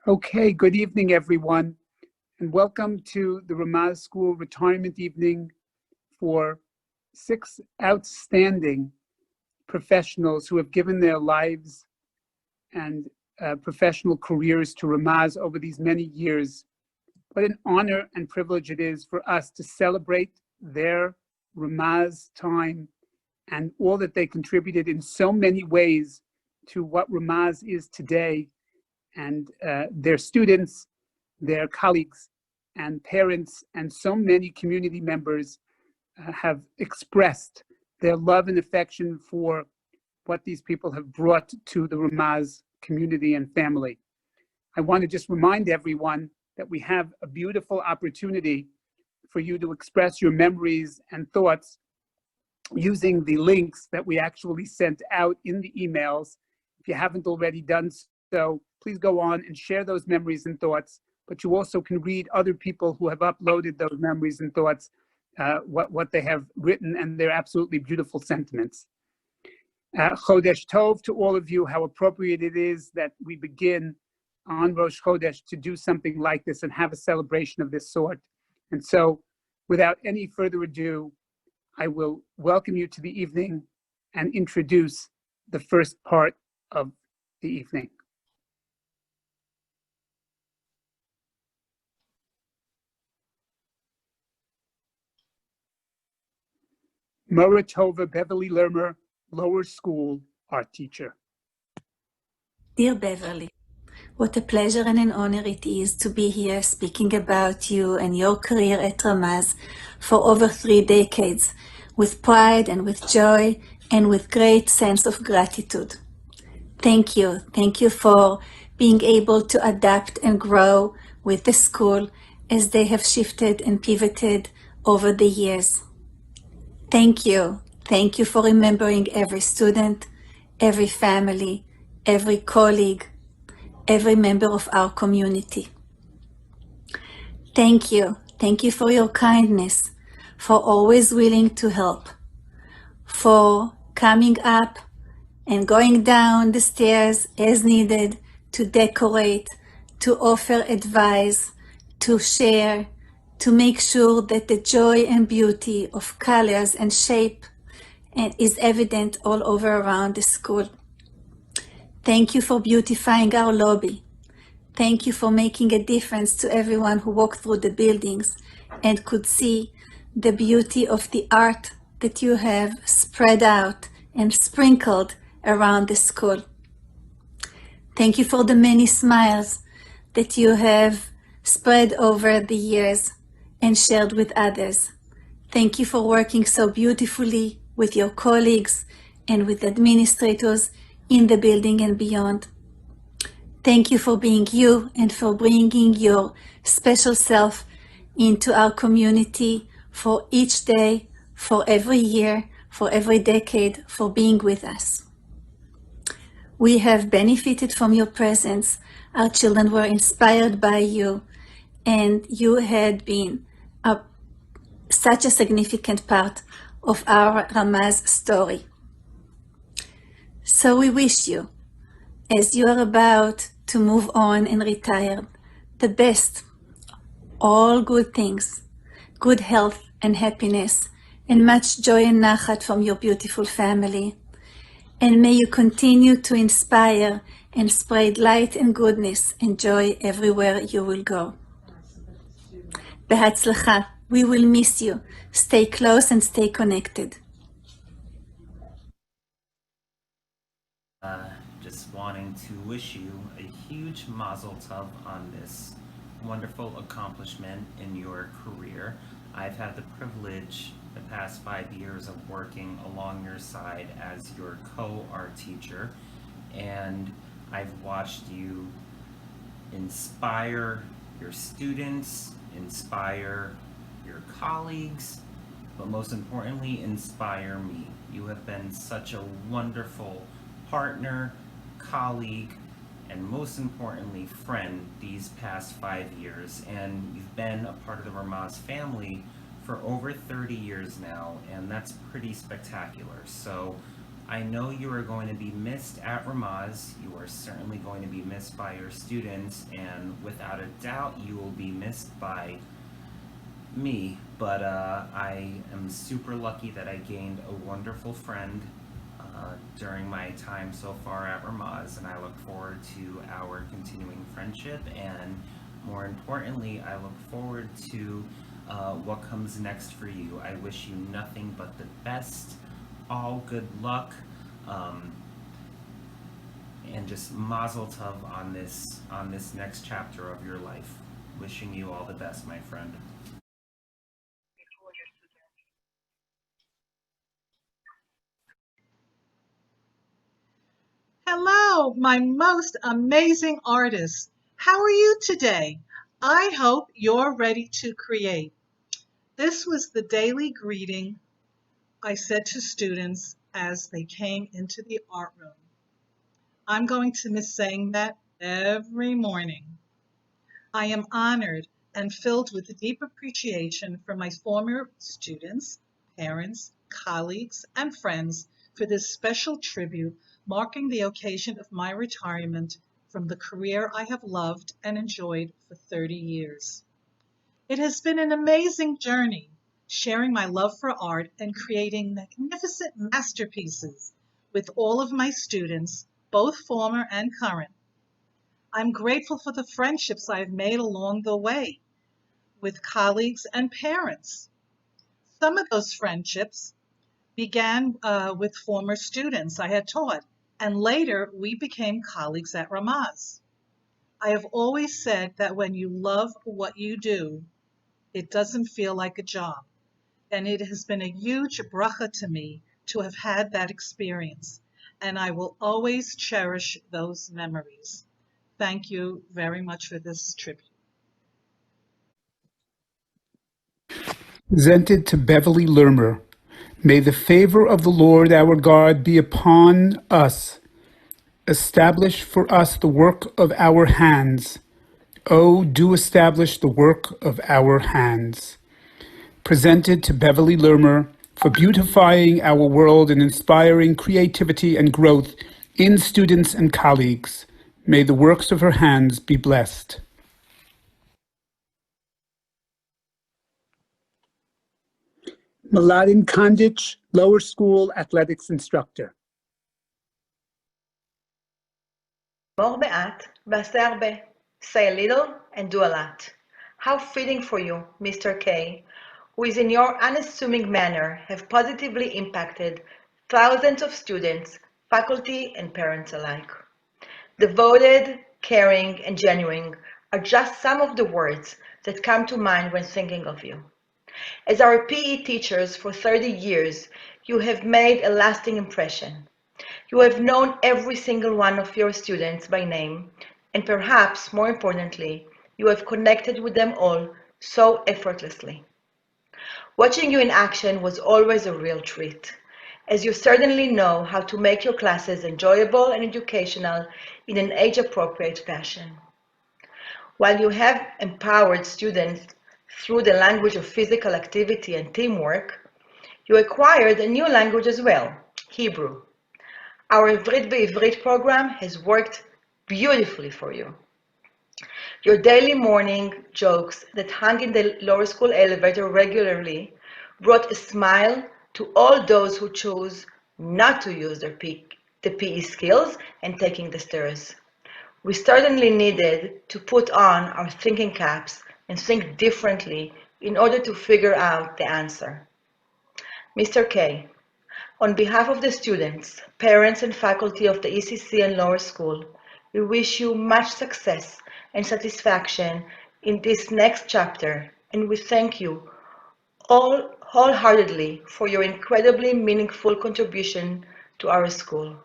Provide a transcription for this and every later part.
Okay, good evening, everyone, and welcome to the Ramaz School Retirement Evening for 6 outstanding professionals who have given their lives and professional careers to Ramaz over these many years. What an honor and privilege it is for us to celebrate their Ramaz time and all that they contributed in so many ways to what Ramaz is today. And their students, their colleagues, and parents, and so many community members have expressed their love and affection for what these people have brought to the Ramaz community and family. I want to just remind everyone that we have a beautiful opportunity for you to express your memories and thoughts using the links that we actually sent out in the emails. If you haven't already done so, please go on and share those memories and thoughts, but you also can read other people who have uploaded those memories and thoughts, what they have written, and they're absolutely beautiful sentiments. Chodesh Tov to all of you. How appropriate it is that we begin on Rosh Chodesh to do something like this and have a celebration of this sort. And so, without any further ado, I will welcome you to the evening and introduce the first part of the evening. Mora Tova Beverly Lermer, Lower School art teacher. Dear Beverly, what a pleasure and an honor it is to be here speaking about you and your career at Ramaz for over 3 decades, with pride and with joy and with great sense of gratitude. Thank you. Thank you for being able to adapt and grow with the school as they have shifted and pivoted over the years. Thank you. Thank you for remembering every student, every family, every colleague, every member of our community. Thank you. Thank you for your kindness, for always willing to help, for coming up and going down the stairs as needed to decorate, to offer advice, to share, to make sure that the joy and beauty of colors and shape is evident all over around the school. Thank you for beautifying our lobby. Thank you for making a difference to everyone who walked through the buildings and could see the beauty of the art that you have spread out and sprinkled around the school. Thank you for the many smiles that you have spread over the years and shared with others. Thank you for working so beautifully with your colleagues and with administrators in the building and beyond. Thank you for being you and for bringing your special self into our community for each day, for every year, for every decade, for being with us. We have benefited from your presence. Our children were inspired by you, and you had been such a significant part of our Ramaz story. So we wish you, as you are about to move on and retire, the best, all good things, good health and happiness, and much joy and nachat from your beautiful family. And may you continue to inspire and spread light and goodness and joy everywhere you will go. Behatzlacha, we will miss you. Stay close and stay connected. Just wanting to wish you a huge mazel tov on this wonderful accomplishment in your career. I've had the privilege the past 5 years of working along your side as your co-art teacher, and I've watched you inspire your students, inspire your colleagues, but most importantly, inspire me. You have been such a wonderful partner, colleague, and most importantly, friend these past 5 years. And you've been a part of the Ramaz family for over 30 years now, and that's pretty spectacular. So I know you are going to be missed at Ramaz. You are certainly going to be missed by your students, and without a doubt, you will be missed by me. But I am super lucky that I gained a wonderful friend during my time so far at Ramaz, and I look forward to our continuing friendship, and more importantly, I look forward to what comes next for you. I wish you nothing but the best, all good luck, and just mazel tov on this next chapter of your life. Wishing you all the best, my friend. Hello, my most amazing artists. How are you today? I hope you're ready to create. This was the daily greeting I said to students as they came into the art room. I'm going to miss saying that every morning. I am honored and filled with deep appreciation for my former students, parents, colleagues, and friends for this special tribute marking the occasion of my retirement from the career I have loved and enjoyed for 30 years. It has been an amazing journey, sharing my love for art and creating magnificent masterpieces with all of my students, both former and current. I'm grateful for the friendships I've made along the way with colleagues and parents. Some of those friendships began with former students I had taught, and later we became colleagues at Ramaz. I have always said that when you love what you do, it doesn't feel like a job, and it has been a huge bracha to me to have had that experience, and I will always cherish those memories. Thank you very much for this tribute. Presented to Beverly Lermer. May the favor of the Lord our God be upon us. Establish for us the work of our hands. Oh, do establish the work of our hands. Presented to Beverly Lermer for beautifying our world and inspiring creativity and growth in students and colleagues. May the works of her hands be blessed. Mladen Kandic, Lower School Athletics Instructor. אמור מעט ועשה הרבה. Say a little and do a lot. How fitting for you, Mr. K, who is in your unassuming manner have positively impacted thousands of students, faculty, and parents alike. Devoted, caring, and genuine are just some of the words that come to mind when thinking of you. As our PE teachers for 30 years, you have made a lasting impression. You have known every single one of your students by name, and perhaps more importantly, you have connected with them all so effortlessly. Watching you in action was always a real treat, as you certainly know how to make your classes enjoyable and educational in an age-appropriate fashion. While you have empowered students through the language of physical activity and teamwork, you acquired a new language as well, Hebrew. Our Ivrit Be'Ivrit program has worked beautifully for you. Your daily morning jokes that hung in the lower school elevator regularly brought a smile to all those who chose not to use the PE skills and taking the stairs. We certainly needed to put on our thinking caps and think differently in order to figure out the answer. Mr. K, on behalf of the students, parents, and faculty of the ECC and Lower School, we wish you much success and satisfaction in this next chapter, and we thank you all wholeheartedly for your incredibly meaningful contribution to our school.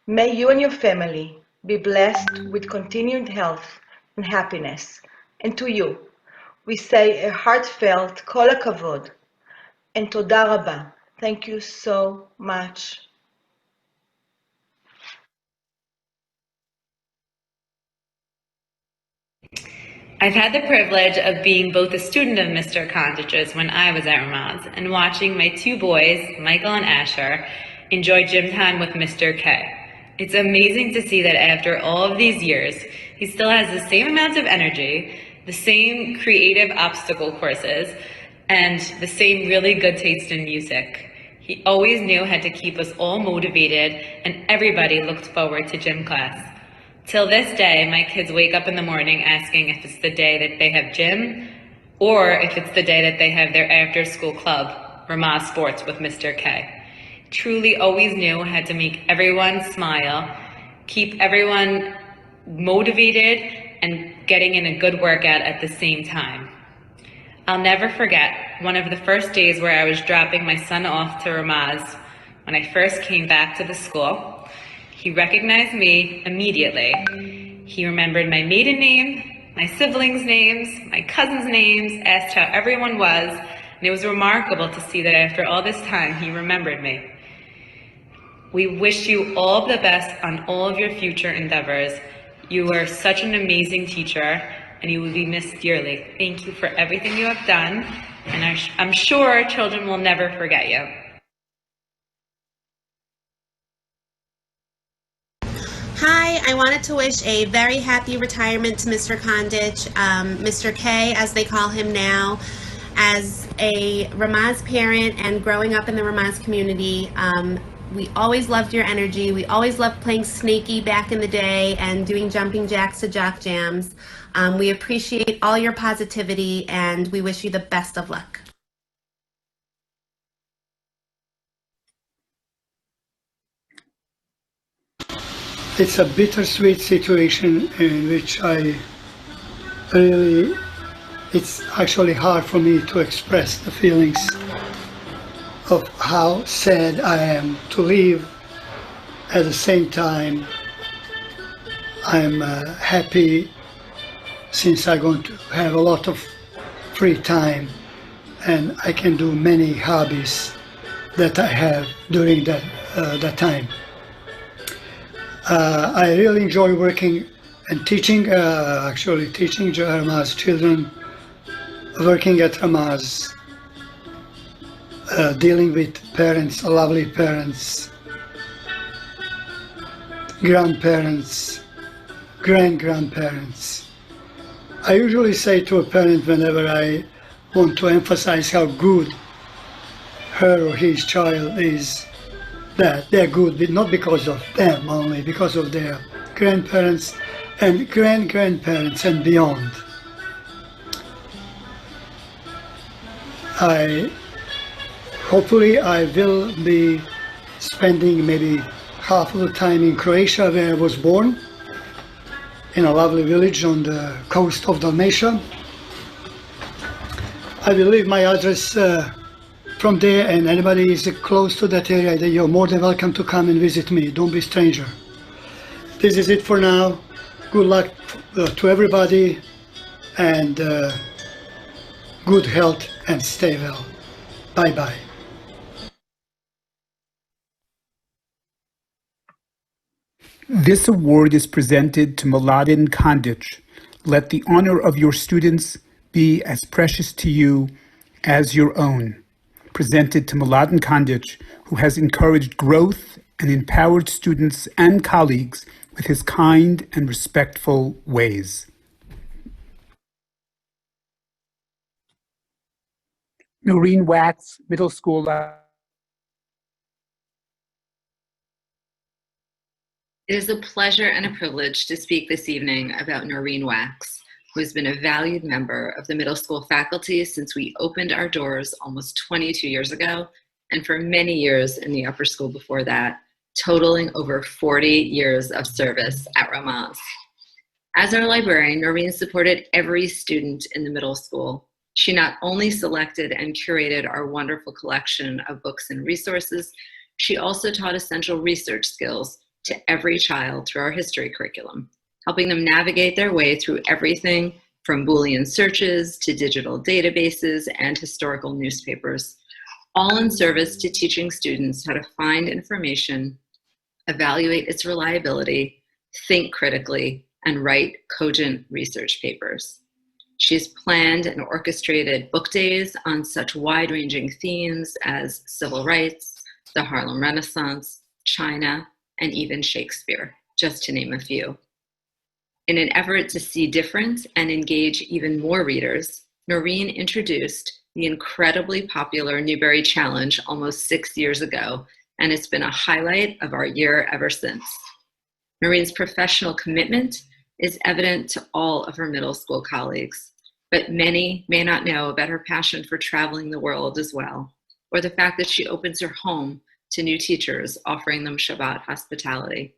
May you and your family be blessed with continued health and happiness, and to you, we say a heartfelt kol hakavod and toda rabba. Thank you so much. I've had the privilege of being both a student of Mr. Kandic's when I was at Ramaz and watching my two boys, Michael and Asher, enjoy gym time with Mr. K. It's amazing to see that after all of these years, he still has the same amount of energy, the same creative obstacle courses, and the same really good taste in music. He always knew how to keep us all motivated, and everybody looked forward to gym class. Till this day, my kids wake up in the morning asking if it's the day that they have gym or if it's the day that they have their after-school club, Ramaz Sports with Mr. K. Truly always knew how to make everyone smile, keep everyone motivated, and getting in a good workout at the same time. I'll never forget one of the first days where I was dropping my son off to Ramaz when I first came back to the school. He recognized me immediately. He remembered my maiden name, my siblings' names, my cousins' names, asked how everyone was, and it was remarkable to see that after all this time, he remembered me. We wish you all the best on all of your future endeavors. You are such an amazing teacher, and you will be missed dearly. Thank you for everything you have done, and I'm sure children will never forget you. Hi, I wanted to wish a very happy retirement to Mr. Kandic, Mr. K, as they call him now. As a Ramaz parent and growing up in the Ramaz community, we always loved your energy. We always loved playing Snakey back in the day and doing jumping jacks to jock jams. We appreciate all your positivity, and we wish you the best of luck. It's a bittersweet situation in which it's actually hard for me to express the feelings of how sad I am to leave. At the same time, I'm happy since I'm going to have a lot of free time and I can do many hobbies that I have during that time. I really enjoy working and teaching, actually teaching Ramaz children, working at Ramaz, dealing with parents, lovely parents, grandparents, great-grandparents. I usually say to a parent whenever I want to emphasize how good her or his child is, that they're good, but not because of them only, because of their grandparents and grandparents and beyond. Hopefully I will be spending maybe half of the time in Croatia, where I was born, in a lovely village on the coast of Dalmatia. I will leave my address from there, and anybody is close to that area, you're more than welcome to come and visit me. Don't be a stranger. This is it for now. Good luck to everybody, and good health, and stay well. Bye-bye. This award is presented to Mladen Kandic. Let the honor of your students be as precious to you as your own. Presented to Mladen Kandic, who has encouraged growth and empowered students and colleagues with his kind and respectful ways. Noreen Wachs, middle school. It is a pleasure and a privilege to speak this evening about Noreen Wachs, who has been a valued member of the middle school faculty since we opened our doors almost 22 years ago, and for many years in the upper school before that, totaling over 40 years of service at Ramaz. As our librarian, Noreen supported every student in the middle school. She not only selected and curated our wonderful collection of books and resources, she also taught essential research skills to every child through our history curriculum, helping them navigate their way through everything from Boolean searches to digital databases and historical newspapers, all in service to teaching students how to find information, evaluate its reliability, think critically, and write cogent research papers. She has planned and orchestrated book days on such wide-ranging themes as civil rights, the Harlem Renaissance, China, and even Shakespeare, just to name a few. In an effort to see different and engage even more readers, Noreen introduced the incredibly popular Newbery Challenge almost 6 years ago, and it's been a highlight of our year ever since. Noreen's professional commitment is evident to all of her middle school colleagues, but many may not know about her passion for traveling the world as well, or the fact that she opens her home to new teachers, offering them Shabbat hospitality.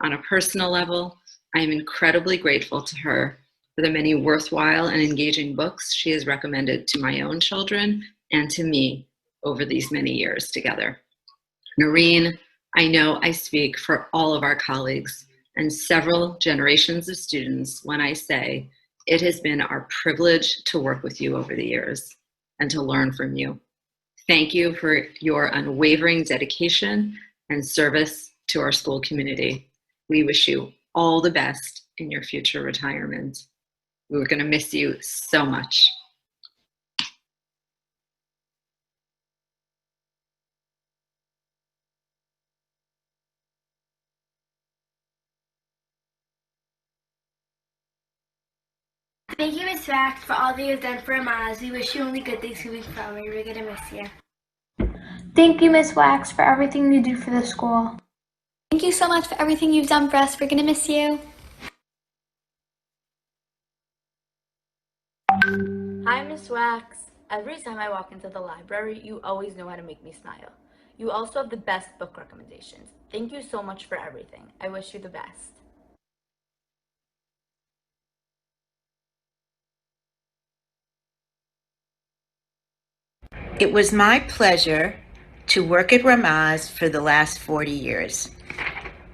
On a personal level, I am incredibly grateful to her for the many worthwhile and engaging books she has recommended to my own children and to me over these many years together. Noreen, I know I speak for all of our colleagues and several generations of students when I say it has been our privilege to work with you over the years and to learn from you. Thank you for your unwavering dedication and service to our school community. We wish you all the best in your future retirement. We're going to miss you so much. Thank you, Ms. Wachs, for all that you've done for Ramaz. We wish you only good things moving forward. We're going to miss you. Thank you, Ms. Wachs, for everything you do for the school. Thank you so much for everything you've done for us. We're going to miss you. Hi, Ms. Wachs. Every time I walk into the library, you always know how to make me smile. You also have the best book recommendations. Thank you so much for everything. I wish you the best. It was my pleasure to work at Ramaz for the last 40 years.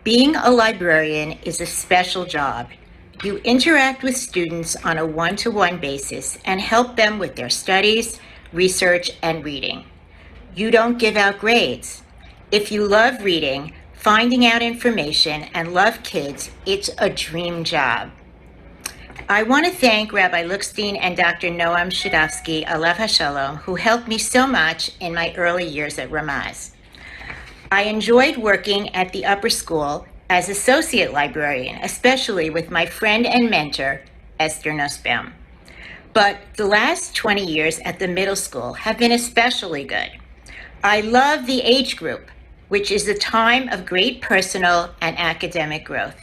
Being a librarian is a special job. You interact with students on a one-to-one basis and help them with their studies, research, and reading. You don't give out grades. If you love reading, finding out information, and love kids, it's a dream job. I want to thank Rabbi Lookstein and Dr. Noam Shadovsky, Alav Hashalom, who helped me so much in my early years at Ramaz. I enjoyed working at the upper school as associate librarian, especially with my friend and mentor, Esther Nussbaum. But the last 20 years at the middle school have been especially good. I love the age group, which is a time of great personal and academic growth.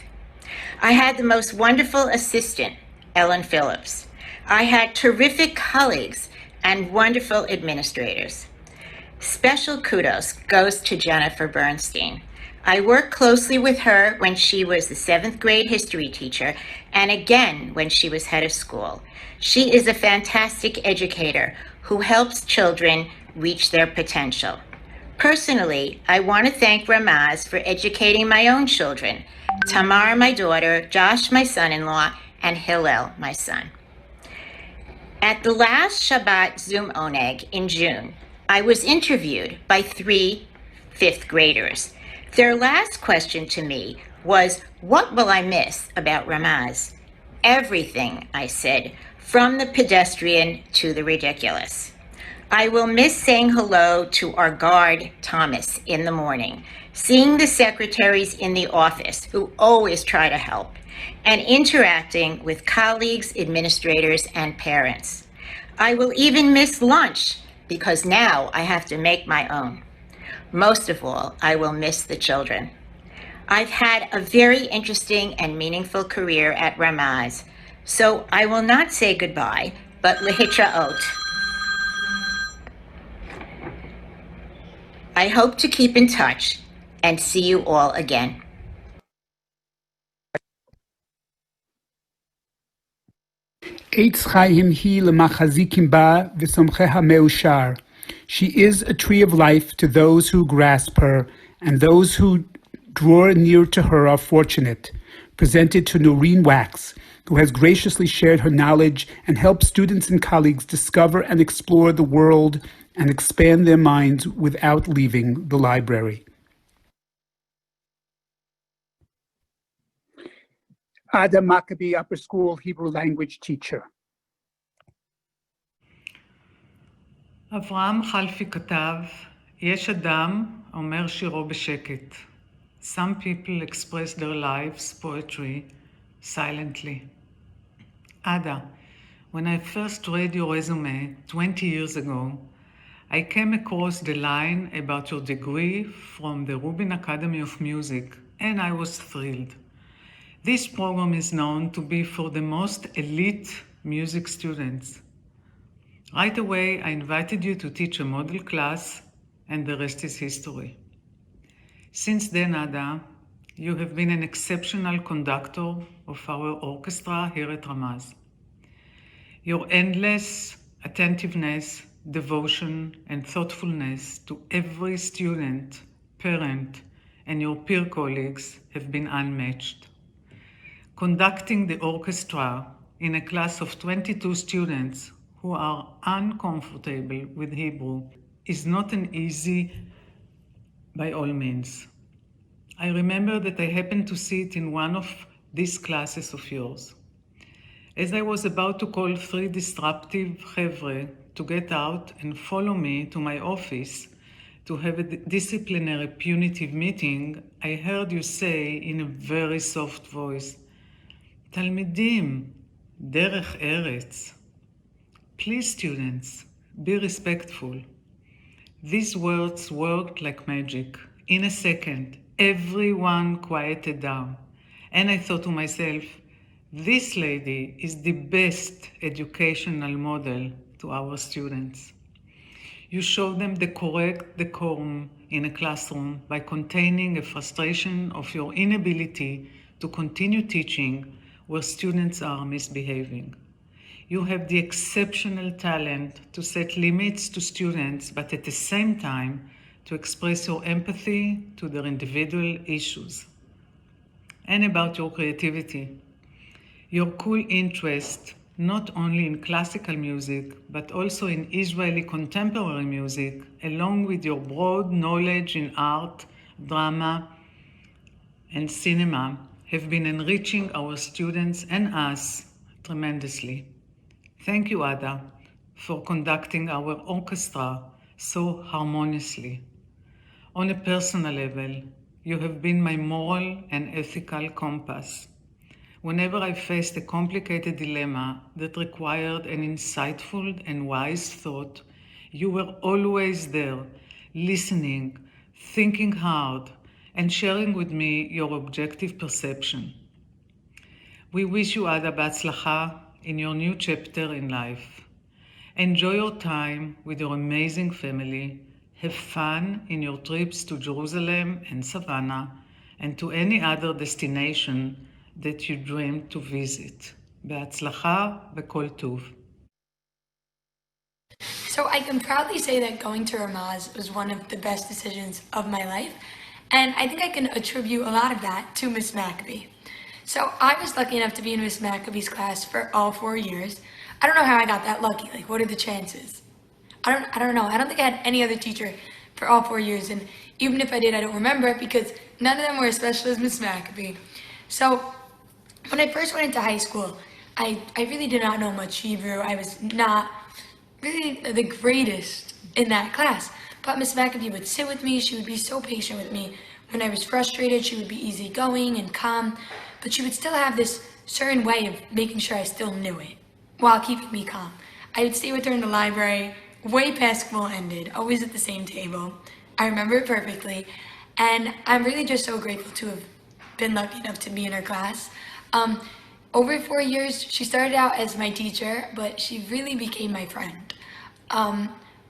I had the most wonderful assistant, Ellen Phillips. I had terrific colleagues and wonderful administrators. Special kudos goes to Jennifer Bernstein. I worked closely with her when she was the 7th grade history teacher and again when she was head of school. She is a fantastic educator who helps children reach their potential. Personally, I want to thank Ramaz for educating my own children, Tamar, my daughter, Josh, my son-in-law, and Hillel, my son. At the last Shabbat Zoom Oneg in June, I was interviewed by 3 5th graders. Their last question to me was, what will I miss about Ramaz? Everything, I said, from the pedestrian to the ridiculous. I will miss saying hello to our guard, Thomas, in the morning, seeing the secretaries in the office who always try to help, and interacting with colleagues, administrators, and parents. I will even miss lunch because now I have to make my own. Most of all, I will miss the children. I've had a very interesting and meaningful career at Ramaz, so I will not say goodbye, but lehitraot. I hope to keep in touch and see you all again. Eitz Chaim hi lemachazikim ba v'somcheha meushar. She is a tree of life to those who grasp her, and those who draw near to her are fortunate. Presented to Noreen Wachs, who has graciously shared her knowledge and helped students and colleagues discover and explore the world and expand their minds without leaving the library. Ada Maccabee, Upper School Hebrew Language teacher. אברהם חלפי כתב, יש אדם אומר שירו בשקט. Some people express their lives' poetry silently. Ada, when I first read your resume 20 years ago, I came across the line about your degree from the Rubin Academy of Music, and I was thrilled. This program is known to be for the most elite music students. Right away, I invited you to teach a model class, and the rest is history. Since then, Ada, you have been an exceptional conductor of our orchestra here at Ramaz. Your endless attentiveness, devotion, and thoughtfulness to every student, parent, and your peer colleagues have been unmatched. Conducting the orchestra in a class of 22 students who are uncomfortable with Hebrew is not an easy by all means. I remember that I happened to sit in one of these classes of yours. As I was about to call 3 disruptive chevre to get out and follow me to my office to have a disciplinary punitive meeting, I heard you say in a very soft voice, "Talmidim, derech eretz." Please, students, be respectful. These words worked like magic. In a second, everyone quieted down. And I thought to myself, this lady is the best educational model to our students. You show them the correct decorum in a classroom by containing a frustration of your inability to continue teaching where students are misbehaving. You have the exceptional talent to set limits to students, but at the same time, to express your empathy to their individual issues. And about your creativity. Your cool interest, not only in classical music, but also in Israeli contemporary music, along with your broad knowledge in art, drama, and cinema, have been enriching our students and us tremendously. Thank you, Ada, for conducting our orchestra so harmoniously. On a personal level, you have been my moral and ethical compass. Whenever I faced a complicated dilemma that required an insightful and wise thought, you were always there, listening, thinking hard, and sharing with me your objective perception. We wish you, Ada, b'atzlacha in your new chapter in life. Enjoy your time with your amazing family. Have fun in your trips to Jerusalem and Savannah and to any other destination that you dream to visit. Be'atzlacha v'kol tov. So I can proudly say that going to Ramaz was one of the best decisions of my life, and I think I can attribute a lot of that to Miss Maccabee. So I was lucky enough to be in Miss Maccabee's class for all 4 years. I don't know how I got that lucky. Like, what are the chances? I don't know. I don't think I had any other teacher for all 4 years, and even if I did, I don't remember it because none of them were as special as Miss Maccabee. So when I first went into high school, I really did not know much Hebrew. I was not really the greatest in that class. But Miss Maccabee would sit with me. She would be so patient with me. When I was frustrated, she would be easygoing and calm, but she would still have this certain way of making sure I still knew it while keeping me calm. I would stay with her in the library way past school ended, always at the same table. I remember it perfectly, and I'm really just so grateful to have been lucky enough to be in her class. Over 4 years, she started out as my teacher, but she really became my friend.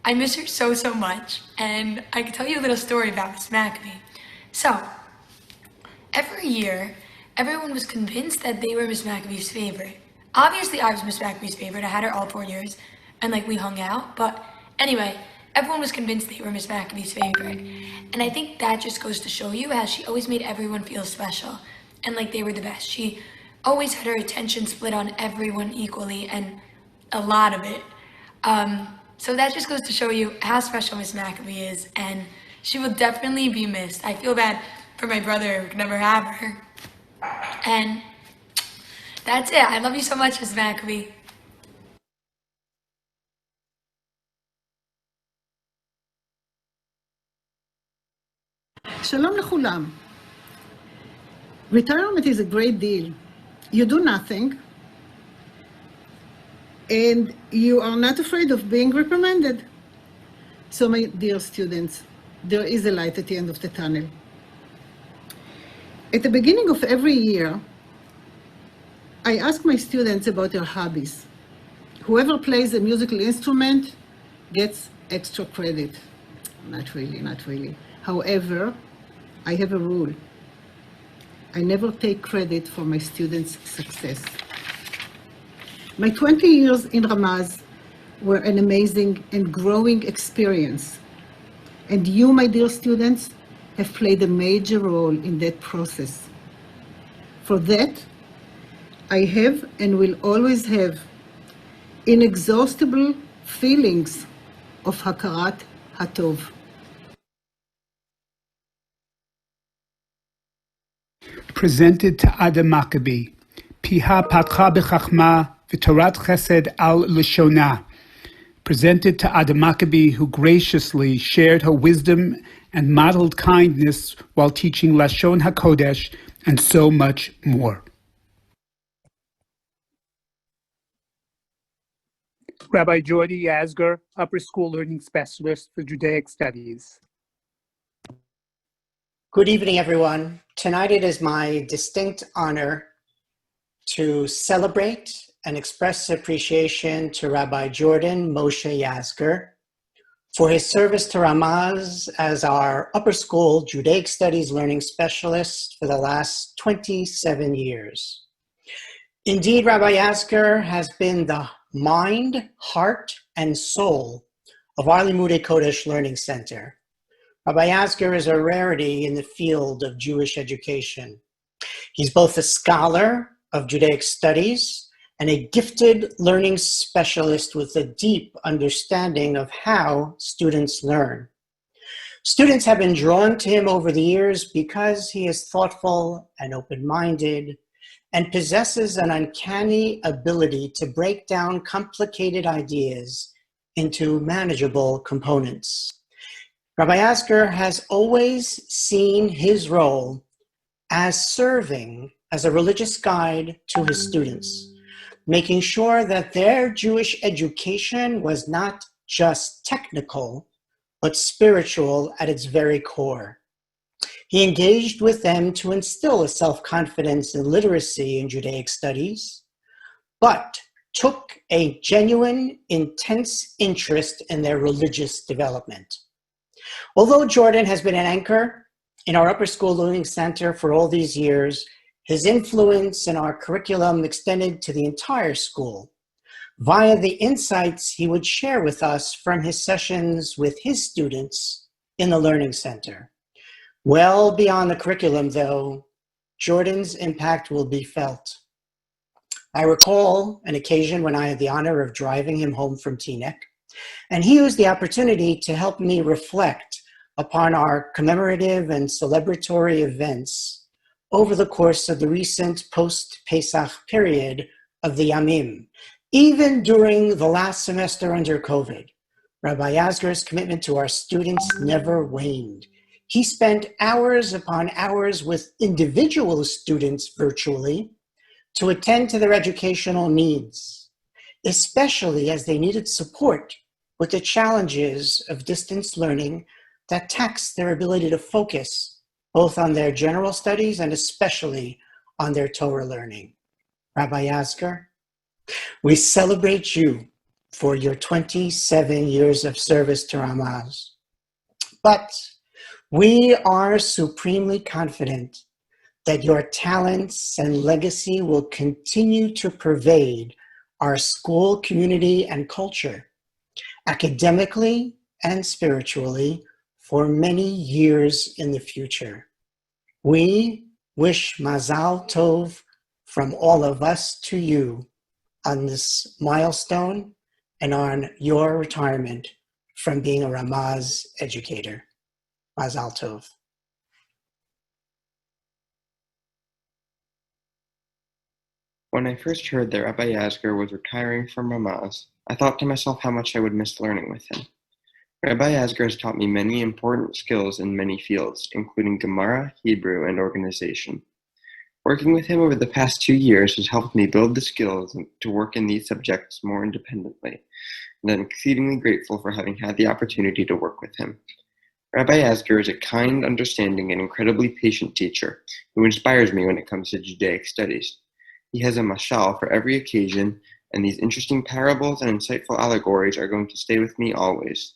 I miss her so much, and I can tell you a little story about Miss Maccabee. So, every year, everyone was convinced that they were Miss Maccabee's favorite. Obviously, I was Miss Maccabee's favorite. I had her all 4 years, and we hung out. But anyway, everyone was convinced they were Miss Maccabee's favorite. And I think that just goes to show you how she always made everyone feel special and like they were the best. She always had her attention split on everyone equally, and a lot of it. So that just goes to show you how special Miss Maccabee is, and she will definitely be missed. I feel bad for my brother who could never have her. And that's it. I love you so much, Miss Maccabee. Shalom לכולם. Retirement is a great deal. You do nothing, and you are not afraid of being reprimanded. So, my dear students, there is a light at the end of the tunnel. At the beginning of every year, I ask my students about their hobbies. Whoever plays a musical instrument gets extra credit. Not really, not really. However, I have a rule. I never take credit for my students' success. My 20 years in Ramaz were an amazing and growing experience. And you, my dear students, have played a major role in that process. For that, I have and will always have inexhaustible feelings of hakarat hatov. Presented to Ada Maccabee, Piha Patcha B'Chachma V'Torat Chesed Al Lishona. Presented to Ada Maccabee, who graciously shared her wisdom and modeled kindness while teaching Lashon HaKodesh and so much more. Rabbi Jordan Yasgur, Upper School Learning Specialist for Judaic Studies. Good evening, everyone. Tonight it is my distinct honor to celebrate and express appreciation to Rabbi Jordan Moshe Yasgur for his service to Ramaz as our Upper School Judaic Studies Learning Specialist for the last 27 years. Indeed, Rabbi Yasgur has been the mind, heart, and soul of our Limudei Kodesh Learning Center. Rabbi Yasgur is a rarity in the field of Jewish education. He's both a scholar of Judaic studies and a gifted learning specialist with a deep understanding of how students learn. Students have been drawn to him over the years because he is thoughtful and open-minded and possesses an uncanny ability to break down complicated ideas into manageable components. Rabbi Yasgur has always seen his role as serving as a religious guide to his students, making sure that their Jewish education was not just technical, but spiritual at its very core. He engaged with them to instill a self-confidence and literacy in Judaic studies, but took a genuine, intense interest in their religious development. Although Jordan has been an anchor in our Upper School Learning Center for all these years, his influence in our curriculum extended to the entire school via the insights he would share with us from his sessions with his students in the Learning Center. Well beyond the curriculum, though, Jordan's impact will be felt. I recall an occasion when I had the honor of driving him home from Teaneck, and he used the opportunity to help me reflect upon our commemorative and celebratory events over the course of the recent post-Pesach period of the Yamim. Even during the last semester under COVID, Rabbi Yasgur's commitment to our students never waned. He spent hours upon hours with individual students virtually to attend to their educational needs, especially as they needed support with the challenges of distance learning that tax their ability to focus both on their general studies and especially on their Torah learning. Rabbi Yasgur, we celebrate you for your 27 years of service to Ramaz. But we are supremely confident that your talents and legacy will continue to pervade our school community and culture, academically and spiritually, for many years in the future. We wish Mazal Tov from all of us to you on this milestone and on your retirement from being a Ramaz educator. Mazal Tov. When I first heard that Rabbi Yasgur was retiring from Ramaz, I thought to myself how much I would miss learning with him. Rabbi Yasgur has taught me many important skills in many fields, including Gemara, Hebrew, and organization. Working with him over the past 2 years has helped me build the skills to work in these subjects more independently, and I'm exceedingly grateful for having had the opportunity to work with him. Rabbi Yasgur is a kind, understanding, and incredibly patient teacher who inspires me when it comes to Judaic studies. He has a mashal for every occasion, and these interesting parables and insightful allegories are going to stay with me always.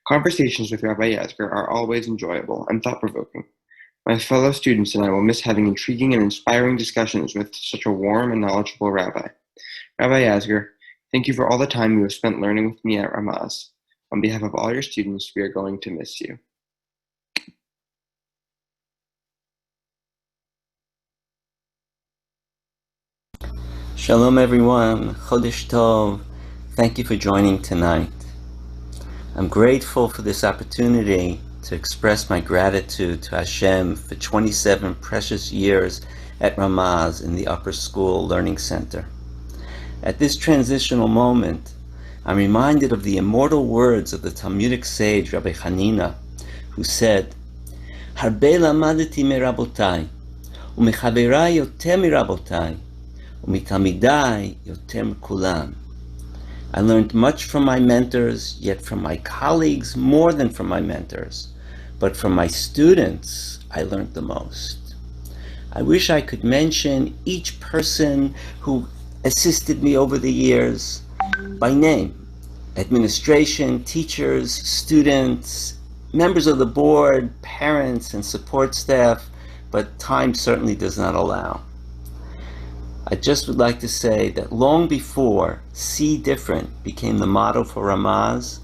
Conversations with Rabbi Yasgur are always enjoyable and thought-provoking. My fellow students and I will miss having intriguing and inspiring discussions with such a warm and knowledgeable rabbi. Rabbi Yasgur, thank you for all the time you have spent learning with me at Ramaz. On behalf of all your students, we are going to miss you. Shalom everyone, Chodesh Tov. Thank you for joining tonight. I'm grateful for this opportunity to express my gratitude to Hashem for 27 precious years at Ramaz in the Upper School Learning Center. At this transitional moment, I'm reminded of the immortal words of the Talmudic sage Rabbi Hanina, who said, Harbe lamadeti merabotai, umechaverai yoter merabotai, umitamidai yoter kulam. I learned much from my mentors, yet from my colleagues more than from my mentors. But from my students, I learned the most. I wish I could mention each person who assisted me over the years by name. Administration, teachers, students, members of the board, parents, and support staff, but time certainly does not allow. I just would like to say that long before See Different became the motto for Ramaz,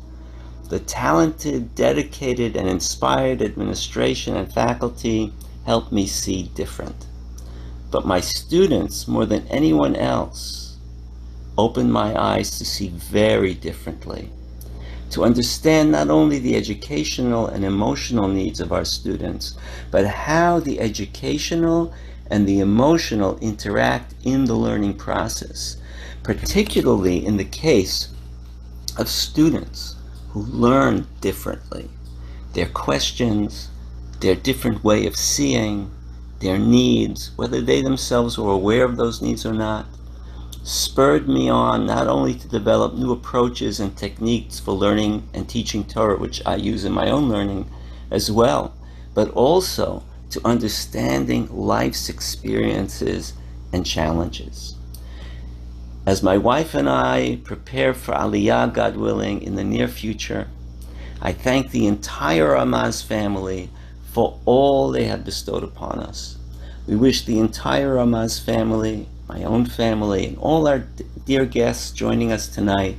the talented, dedicated, and inspired administration and faculty helped me see different. But my students, more than anyone else, opened my eyes to see very differently, to understand not only the educational and emotional needs of our students, but how the educational and the emotional interact in the learning process, particularly in the case of students who learn differently. Their questions, their different way of seeing, their needs, whether they themselves were aware of those needs or not, spurred me on not only to develop new approaches and techniques for learning and teaching Torah, which I use in my own learning as well, but also to understanding life's experiences and challenges. As my wife and I prepare for Aliyah, God willing, in the near future, I thank the entire Ramaz family for all they have bestowed upon us. We wish the entire Ramaz family, my own family, and all our dear guests joining us tonight,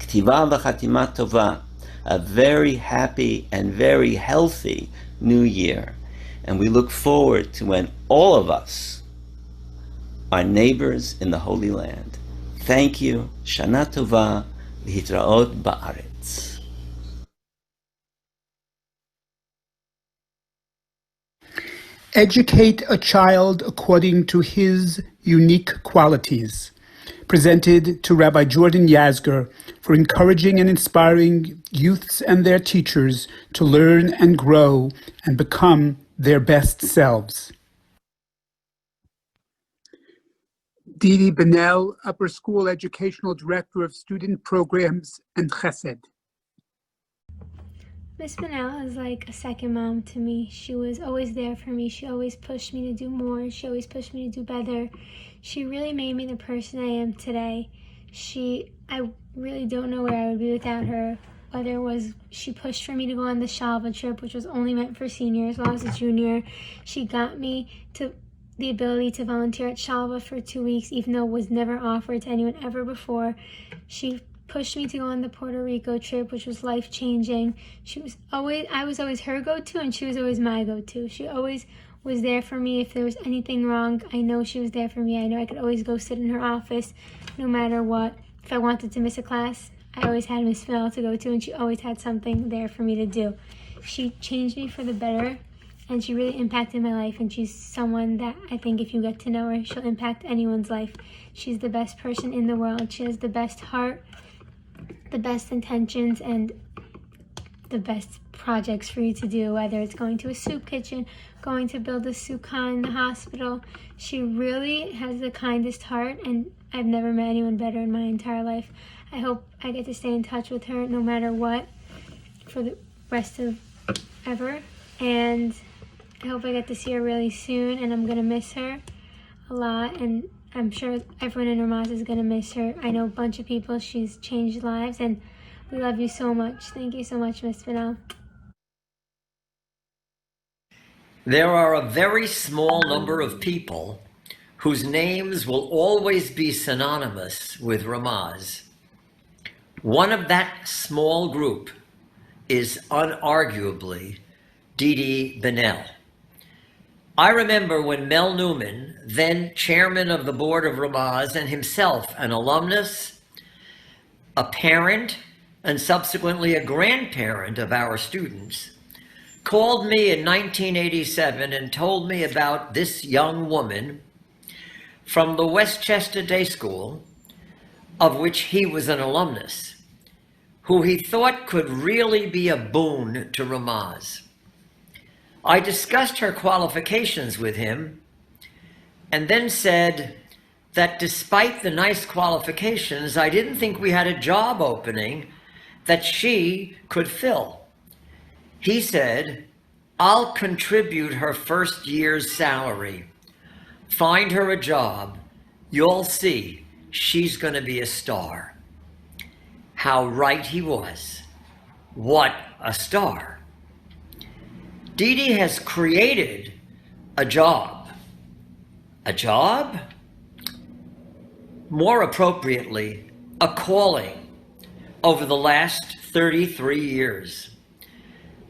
K'tiva v'chatima tova, a very happy and very healthy new year. And we look forward to when all of us are neighbors in the Holy Land. Thank you. Shana Tova. V'hitraot ba'aretz. Educate a child according to his unique qualities. Presented to Rabbi Jordan Yasgur for encouraging and inspiring youths and their teachers to learn and grow and become their best selves. DeeDee Benel, Upper School Educational Director of Student Programs and Chesed. Miss Benel is like a second mom to me. She was always there for me. She always pushed me to do more. She always pushed me to do better. She really made me the person I am today. I really don't know where I would be without her. Whether it was she pushed for me to go on the Shalva trip, which was only meant for seniors while I was a junior. She got me to the ability to volunteer at Shalva for 2 weeks, even though it was never offered to anyone ever before. She pushed me to go on the Puerto Rico trip, which was life-changing. I was always her go-to, and she was always my go-to. She always was there for me if there was anything wrong. I know she was there for me. I know I could always go sit in her office no matter what. If I wanted to miss a class, I always had Miss Benel to go to, and she always had something there for me to do. She changed me for the better, and she really impacted my life, and she's someone that I think if you get to know her, she'll impact anyone's life. She's the best person in the world. She has the best heart, the best intentions, and the best projects for you to do, whether it's going to a soup kitchen, going to build a sukkah in the hospital. She really has the kindest heart, and I've never met anyone better in my entire life. I hope I get to stay in touch with her no matter what for the rest of ever, and I hope I get to see her really soon, and I'm gonna miss her a lot, and I'm sure everyone in Ramaz is gonna miss her. I know a bunch of people, she's changed lives, and we love you so much. Thank you so much, Miss Benel. There are a very small number of people whose names will always be synonymous with Ramaz. One of that small group is unarguably DeeDee Benel. I remember when Mel Newman, then chairman of the board of Ramaz and himself an alumnus, a parent, and subsequently a grandparent of our students, called me in 1987 and told me about this young woman from the Westchester Day School, of which he was an alumnus, who he thought could really be a boon to Ramaz. I discussed her qualifications with him and then said that despite the nice qualifications, I didn't think we had a job opening that she could fill. He said, "I'll contribute her first year's salary. Find her a job. You'll see she's going to be a star." How right he was. What a star. DeeDee has created a job. A job? More appropriately, a calling over the last 33 years.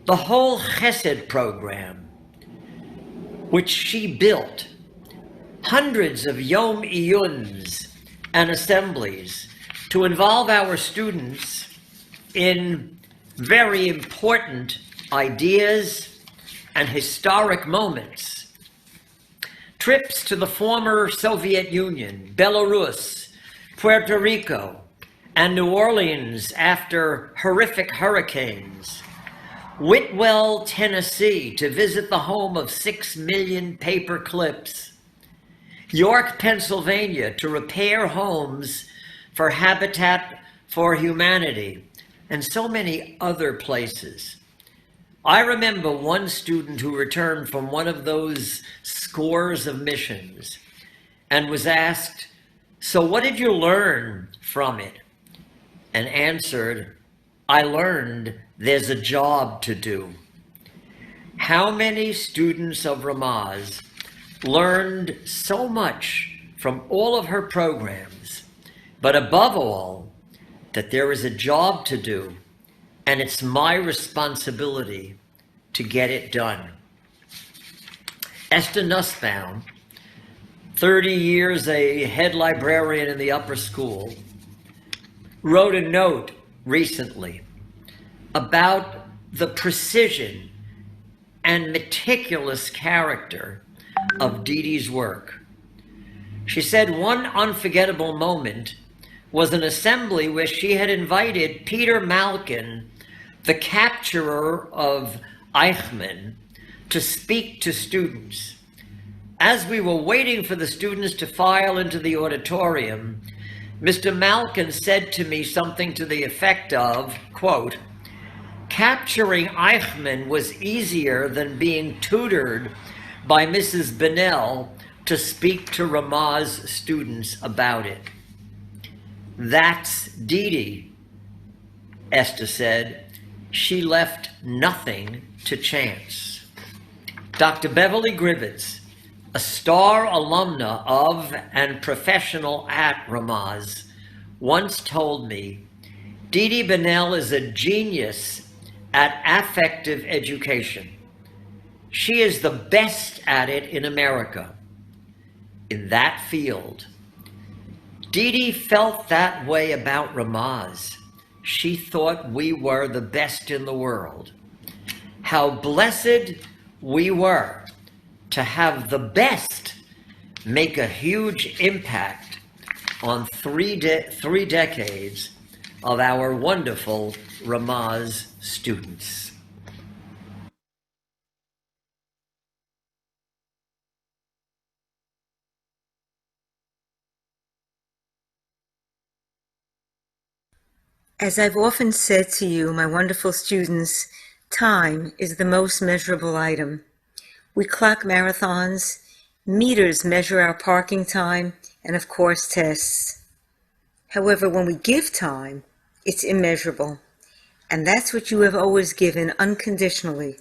The whole Chesed program, which she built, hundreds of Yom Iyuns and assemblies to involve our students in very important ideas and historic moments. Trips to the former Soviet Union, Belarus, Puerto Rico, and New Orleans after horrific hurricanes. Whitwell, Tennessee, to visit the home of 6 million paper clips. York, Pennsylvania, to repair homes for Habitat for Humanity, and so many other places. I remember one student who returned from one of those scores of missions and was asked, "So what did you learn from it?" And answered, "I learned there's a job to do." How many students of Ramaz learned so much from all of her programs, but above all, that there is a job to do, and it's my responsibility to get it done. Esther Nussbaum, 30 years a head librarian in the upper school, wrote a note recently about the precision and meticulous character of DeeDee's work. She said one unforgettable moment was an assembly where she had invited Peter Malkin, the capturer of Eichmann, to speak to students. As we were waiting for the students to file into the auditorium, Mr. Malkin said to me something to the effect of, quote, "Capturing Eichmann was easier than being tutored by Mrs. Benel to speak to Ramaz students about it." That's DeeDee, Esther said. She left nothing to chance. Dr. Beverly Griffiths, a star alumna of and professional at Ramaz, once told me, DeeDee Benel is a genius at affective education. She is the best at it in America. In that field, DeeDee felt that way about Ramaz. She thought we were the best in the world. How blessed we were to have the best make a huge impact on three decades of our wonderful Ramaz students. As I've often said to you, my wonderful students, time is the most measurable item. We clock marathons, meters measure our parking time, and of course tests. However, when we give time, it's immeasurable. And that's what you have always given unconditionally,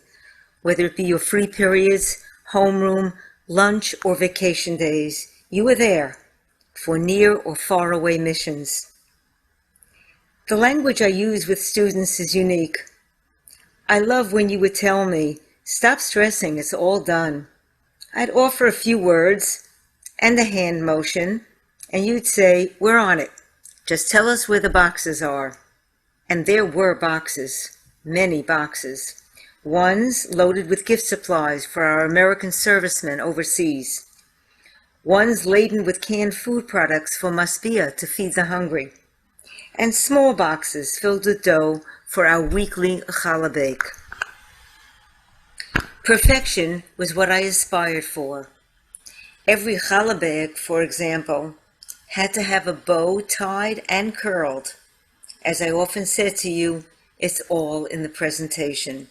whether it be your free periods, homeroom, lunch, or vacation days. You were there for near or far away missions. The language I use with students is unique. I love when you would tell me, "Stop stressing, it's all done." I'd offer a few words and a hand motion, and you'd say, "We're on it. Just tell us where the boxes are." And there were boxes, many boxes. Ones loaded with gift supplies for our American servicemen overseas. Ones laden with canned food products for Masbia to feed the hungry. And small boxes filled with dough for our weekly challah bake. Perfection was what I aspired for. Every challah bake, for example, had to have a bow tied and curled. As I often said to you, it's all in the presentation.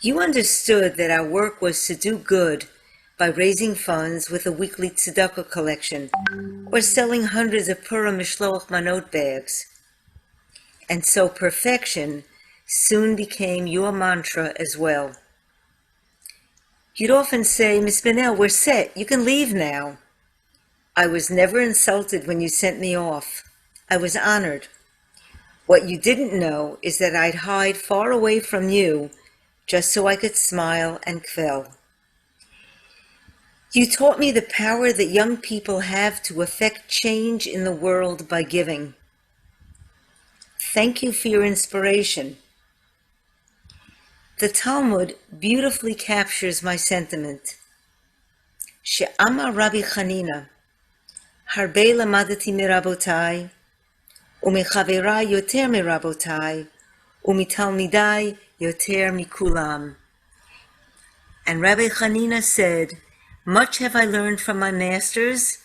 You understood that our work was to do good by raising funds with a weekly tzedakah collection or selling hundreds of Purim Mishloach Manot bags. And so perfection soon became your mantra as well. You'd often say, "Miss Benel, we're set. You can leave now." I was never insulted when you sent me off. I was honored. What you didn't know is that I'd hide far away from you just so I could smile and kvel. You taught me the power that young people have to affect change in the world by giving. Thank you for your inspiration. The Talmud beautifully captures my sentiment. She'amar Rabbi Chanina, Harbe lamadati mirabotai, u'mechaverai yoter mirabotai, u'mitalmidai yoter mikulam. And Rabbi Chanina said, "Much have I learned from my masters,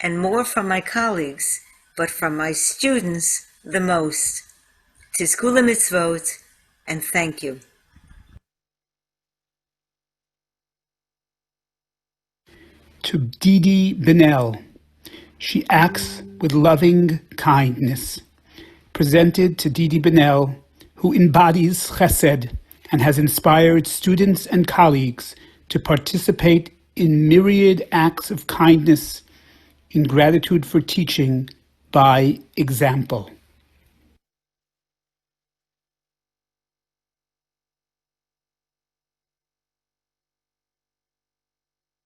and more from my colleagues, but from my students the most. Tizku mitzvot, and thank you." To DeeDee Benel, she acts with loving kindness. Presented to DeeDee Benel, who embodies chesed and has inspired students and colleagues to participate in myriad acts of kindness in gratitude for teaching by example.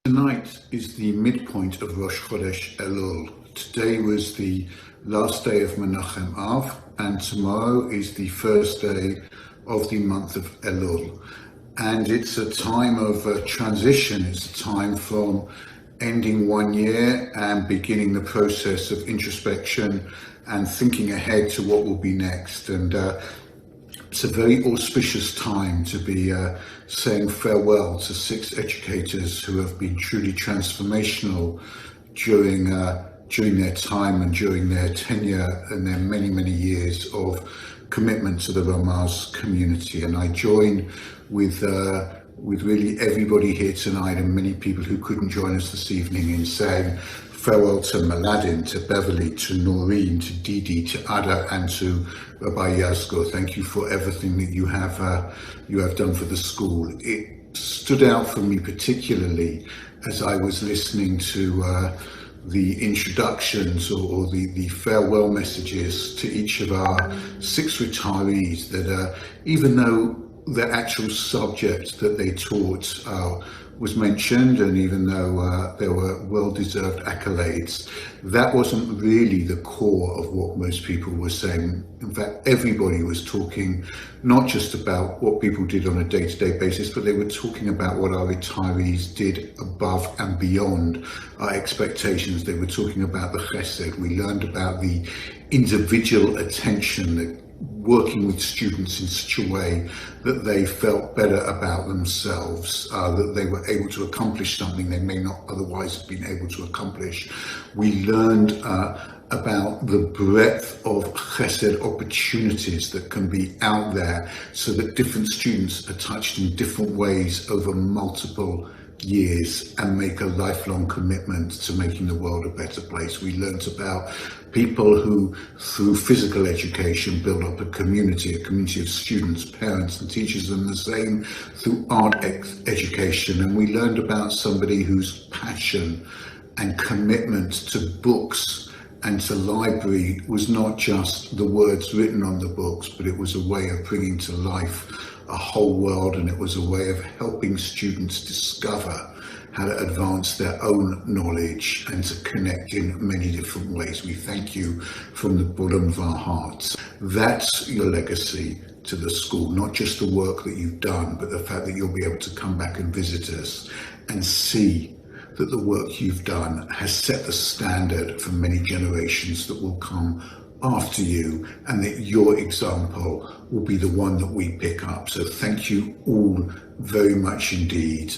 Tonight is the midpoint of Rosh Chodesh Elul. Today was the last day of Menachem Av, and tomorrow is the first day of the month of Elul. And it's a time of transition. It's a time from ending one year and beginning the process of introspection and thinking ahead to what will be next. And it's a very auspicious time to be saying farewell to 6 educators who have been truly transformational during their time and during their tenure and their many, many years of commitment to the Ramaz community. And I join with really everybody here tonight and many people who couldn't join us this evening in saying farewell to Mladen, to Beverly, to Noreen, to DeeDee, to Ada, and to Rabbi Yasgur. Thank you for everything that you have done for the school. It stood out for me particularly as I was listening to the introductions or the farewell messages to each of our 6 retirees, that even though the actual subject that they taught was mentioned, and even though there were well-deserved accolades, that wasn't really the core of what most people were saying. In fact, everybody was talking not just about what people did on a day-to-day basis, but they were talking about what our retirees did above and beyond our expectations. They were talking about the chesed. We learned about the individual attention, that working with students in such a way that they felt better about themselves, that they were able to accomplish something they may not otherwise have been able to accomplish. We learned about the breadth of chesed opportunities that can be out there, so that different students are touched in different ways over multiple years and make a lifelong commitment to making the world a better place. We learnt about people who, through physical education, build up a community of students, parents and teachers, and the same through art education. And we learned about somebody whose passion and commitment to books and to library was not just the words written on the books, but it was a way of bringing to life a whole world, and it was a way of helping students discover how to advance their own knowledge and to connect in many different ways. We thank you from the bottom of our hearts. That's your legacy to the school, not just the work that you've done, but the fact that you'll be able to come back and visit us and see that the work you've done has set the standard for many generations that will come after you, and that your example will be the one that we pick up. So thank you all very much indeed.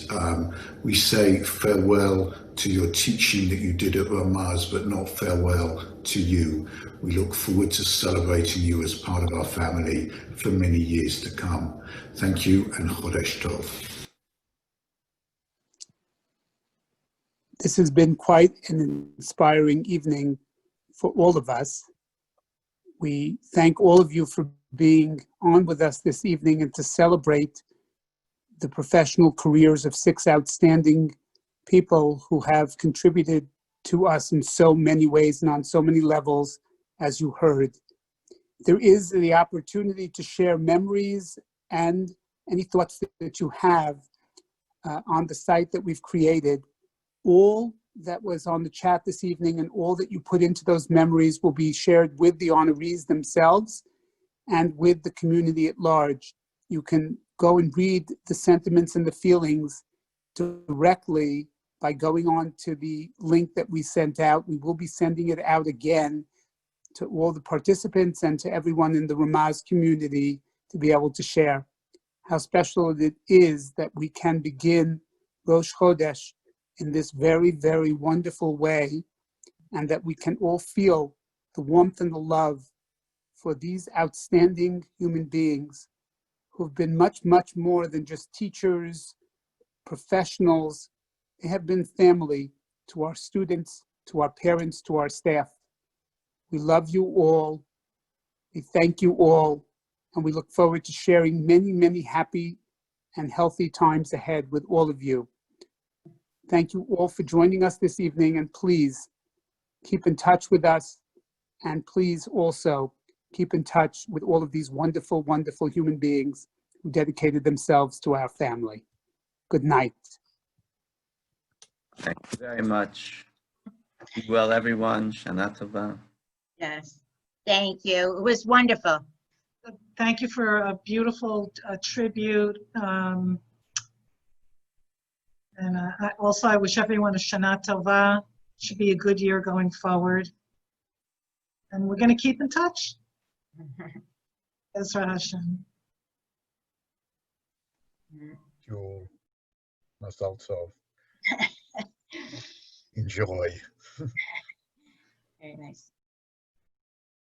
We say farewell to your teaching that you did at Ramaz, but not farewell to you. We look forward to celebrating you as part of our family for many years to come. Thank you, and Chodesh Tov. This has been quite an inspiring evening for all of us. We thank all of you for being on with us this evening and to celebrate the professional careers of 6 outstanding people who have contributed to us in so many ways and on so many levels, as you heard. There is the opportunity to share memories and any thoughts that you have on the site that we've created. All that was on the chat this evening and all that you put into those memories will be shared with the honorees themselves and with the community at large. You can go and read the sentiments and the feelings directly by going on to the link that we sent out. We will be sending it out again to all the participants and to everyone in the Ramaz community to be able to share how special it is that we can begin Rosh Chodesh in this very, very wonderful way, and that we can all feel the warmth and the love for these outstanding human beings who've been much, much more than just teachers, professionals. They have been family to our students, to our parents, to our staff. We love you all. We thank you all, and we look forward to sharing many, many happy and healthy times ahead with all of you. Thank you all for joining us this evening, and please keep in touch with us, and please also keep in touch with all of these wonderful, wonderful human beings who dedicated themselves to our family. Good night. Thank you very much. Be well, everyone. Shana Tova. Yes, thank you. It was wonderful. Thank you for a beautiful tribute. And I wish everyone a Shana Tova. Should be a good year going forward. And we're going to keep in touch. Ezra Hashem. You Mazal Tov. Enjoy. Very nice.